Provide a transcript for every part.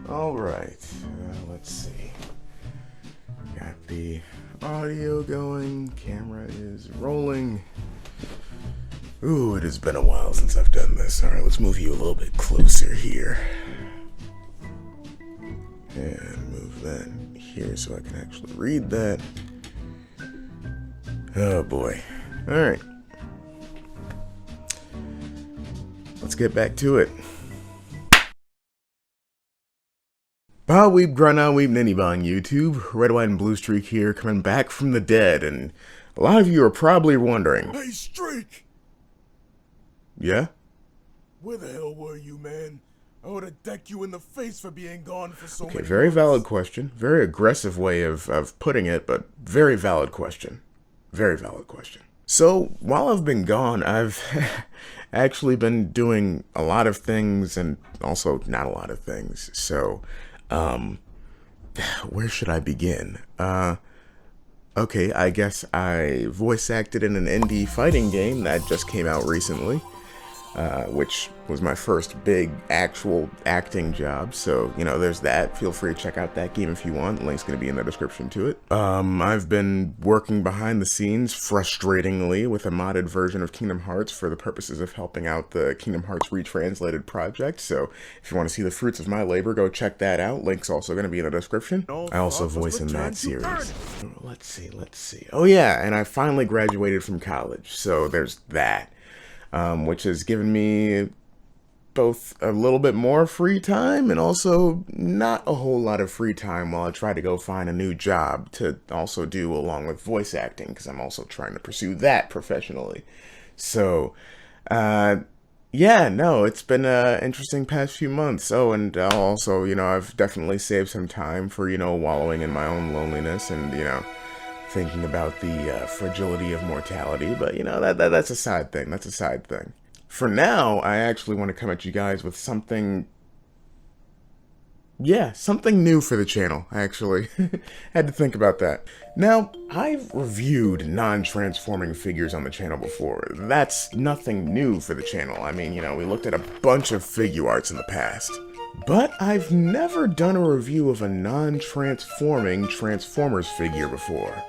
Alright, let's see. Got the audio going, camera is rolling. Ooh, it has been a while since I've done this. Alright, let's move you a little bit closer here. And move that here so I can actually read that. Oh boy. Alright. Let's get back to it. Bah weeb grana weeb ninny on YouTube, RedWhiteandBluestreak here, coming back from the dead, and a lot of you are probably wondering. Hey, Streak! Yeah? Where the hell were you, man? I would have decked you in the face for being gone for so many Very months. valid question. Very aggressive way of putting it, but very valid question. Very valid question. So, while I've been gone, I've actually been doing a lot of things, and also not a lot of things, so... where should I begin? Okay, I guess I voice acted in an indie fighting game that just came out recently, which was my first big actual acting job, so, you know, there's that. Feel free to check out that game if you want. The link's gonna be in the description to it. I've been working behind the scenes, frustratingly, with a modded version of Kingdom Hearts for the purposes of helping out the Kingdom Hearts Retranslated project, so if you want to see the fruits of my labor, go check that out. Link's also gonna be in the description. I also voice in that series. Let's see. Oh yeah, and I finally graduated from college, so there's that. Which has given me both a little bit more free time and also not a whole lot of free time while I try to go find a new job to also do along with voice acting, because I'm also trying to pursue that professionally. So, yeah, no, it's been an interesting past few months. Oh, and also, you know, I've definitely saved some time for, you know, wallowing in my own loneliness and, you know, thinking about the fragility of mortality, but you know, that's a side thing. That's a side thing. For now, I actually want to come at you guys with something, yeah, something new for the channel, actually. Had to think about that. Now, I've reviewed non-transforming figures on the channel before. That's nothing new for the channel. I mean, you know, we looked at a bunch of figure arts in the past. But I've never done a review of a non-transforming Transformers figure before.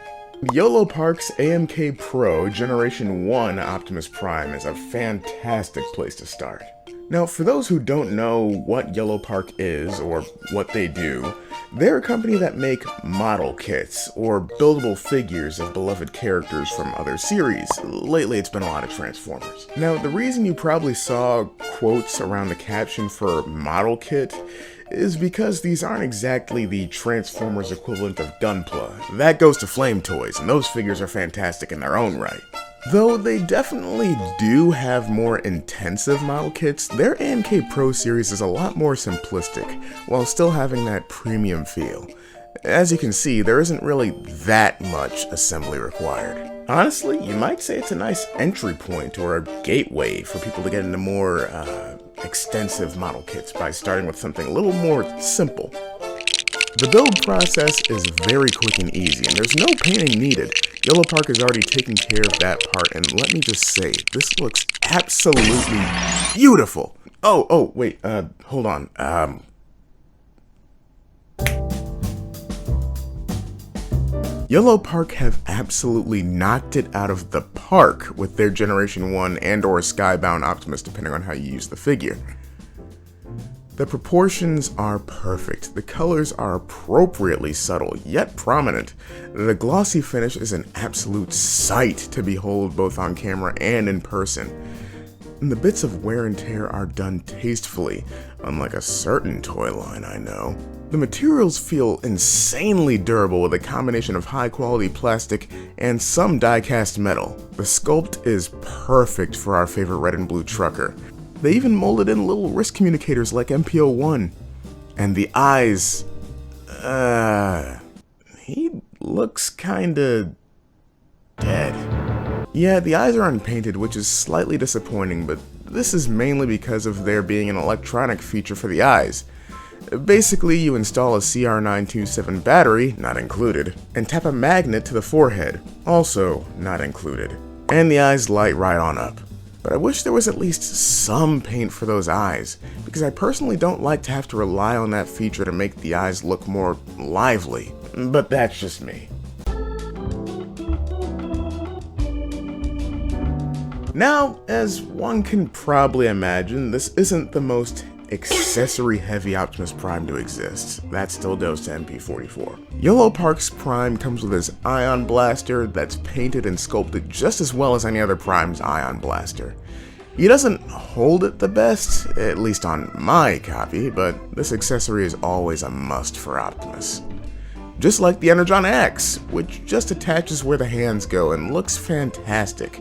Yolopark's AMK Pro Generation 1 Optimus Prime is a fantastic place to start. Now, for those who don't know what Yolopark is, or what they do, they're a company that make model kits, or buildable figures of beloved characters from other series. Lately, it's been a lot of Transformers. Now, the reason you probably saw quotes around the caption for model kit is because these aren't exactly the Transformers equivalent of Gunpla. That goes to Flame Toys, and those figures are fantastic in their own right. Though they definitely do have more intensive model kits, their AMK Pro series is a lot more simplistic, while still having that premium feel. As you can see, there isn't really that much assembly required. Honestly, you might say it's a nice entry point or a gateway for people to get into more extensive model kits by starting with something a little more simple. The build process is very quick and easy, and there's no painting needed. Yolopark is already taking care of that part, and let me just say, this looks absolutely beautiful! Oh, wait, hold on, Yolopark have absolutely knocked it out of the park with their Generation 1 and or Skybound Optimus, depending on how you use the figure. The proportions are perfect, the colors are appropriately subtle, yet prominent. The glossy finish is an absolute sight to behold both on camera and in person. And the bits of wear and tear are done tastefully, unlike a certain toy line I know. The materials feel insanely durable with a combination of high quality plastic and some die-cast metal. The sculpt is perfect for our favorite red and blue trucker. They even molded in little wrist communicators like MPO1. And the eyes... he looks kinda... dead. Yeah, the eyes are unpainted, which is slightly disappointing, but this is mainly because of there being an electronic feature for the eyes. Basically, you install a CR927 battery, not included, and tap a magnet to the forehead, also not included. And the eyes light right on up. But I wish there was at least some paint for those eyes, because I personally don't like to have to rely on that feature to make the eyes look more lively. But that's just me. Now, as one can probably imagine, this isn't the most accessory-heavy Optimus Prime to exist. That's still Deuces MP44. Yolopark's Prime comes with his ion blaster that's painted and sculpted just as well as any other Prime's ion blaster. He doesn't hold it the best, at least on my copy, but this accessory is always a must for Optimus. Just like the Energon X, which just attaches where the hands go and looks fantastic.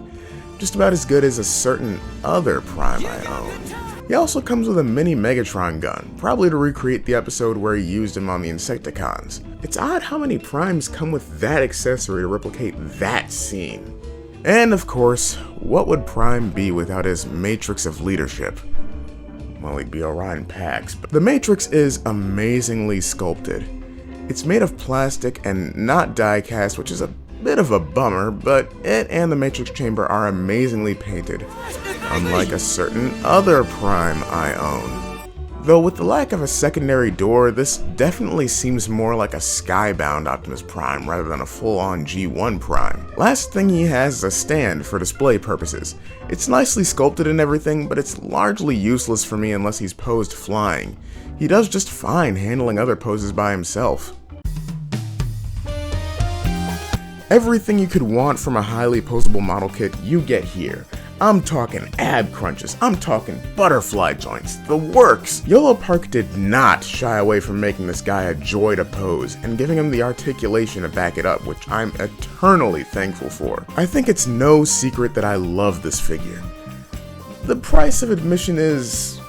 Just about as good as a certain other Prime I own. He also comes with a mini Megatron gun, probably to recreate the episode where he used him on the Insecticons. It's odd how many Primes come with that accessory to replicate that scene. And of course, what would Prime be without his Matrix of Leadership? Well, he'd be Orion Pax, but the Matrix is amazingly sculpted. It's made of plastic and not die-cast, which is a bit of a bummer, but it and the Matrix Chamber are amazingly painted, unlike a certain other Prime I own. Though with the lack of a secondary door, this definitely seems more like a skybound Optimus Prime rather than a full-on G1 Prime. Last thing he has is a stand for display purposes. It's nicely sculpted and everything, but it's largely useless for me unless he's posed flying. He does just fine handling other poses by himself. Everything you could want from a highly posable model kit, you get here. I'm talking ab crunches, I'm talking butterfly joints, the works! Yolopark did not shy away from making this guy a joy to pose, and giving him the articulation to back it up, which I'm eternally thankful for. I think it's no secret that I love this figure. The price of admission is...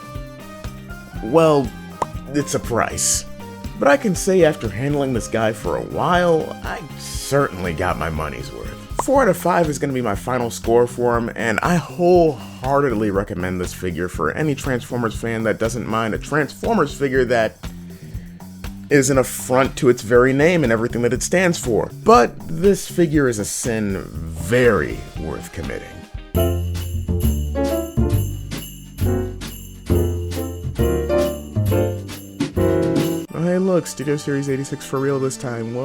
well, it's a price. But I can say after handling this guy for a while, I certainly got my money's worth. 4 out of 5 is going to be my final score for him, and I wholeheartedly recommend this figure for any Transformers fan that doesn't mind a Transformers figure that is an affront to its very name and everything that it stands for. But this figure is a sin very worth committing. Hey look, Studio Series 86 for real this time, what?